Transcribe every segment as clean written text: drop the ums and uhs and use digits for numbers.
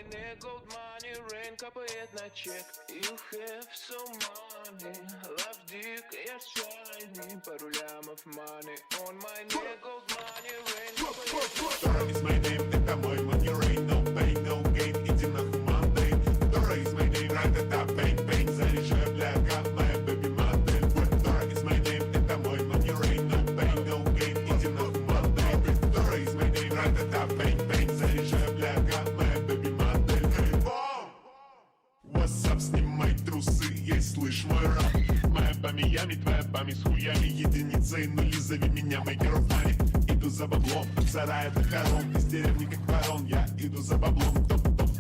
my gold money, rain капает на чек. You have some money, love dick, я shiny. Пару лямов money, on my gold money, rain капает на чек. Dora is my name, это мой money rain. No pain, no gain, иди нахуй Monday. Dora is my name, ра-та-та, bang, bang. Заряжаю, бляга, моя baby модель. Dora is my name, это мой money rain. No pain, no gain, иди нахуй Monday. Dora is my name, ра-та-та, bang, bang. Заряжаю, бляга, моя baby модель. What's up, снимай трусы, ей слышь мой рап. Моя по Миями, твоя память с хуями. Единицы и нули, зови меня мейкеров мани. Иду за баблом, от сарая до хором. Из деревни как ворон, я иду за баблом. Топ-топ,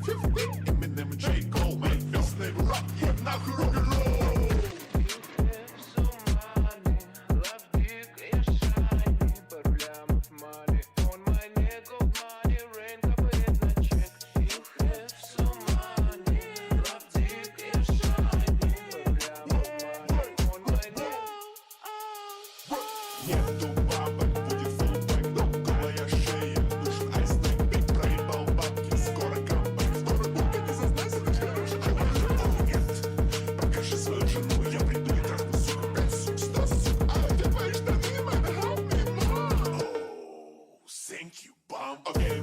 Eminem и Джей Кол. My first name rap, я нахуй рок-н-ролл. Нету бабок, будет фулбэк. Голая шея, нужен айстек. Биг проебал бабки, скоро камбэк. Скоро только не зазнайся, ты хороший человек. О нет, покажи свою жену, я приду и трахну, сука, 5 сук, 100 сук. А где твои штаны, man, help me, mom. Oh, thank you, bum. Okay,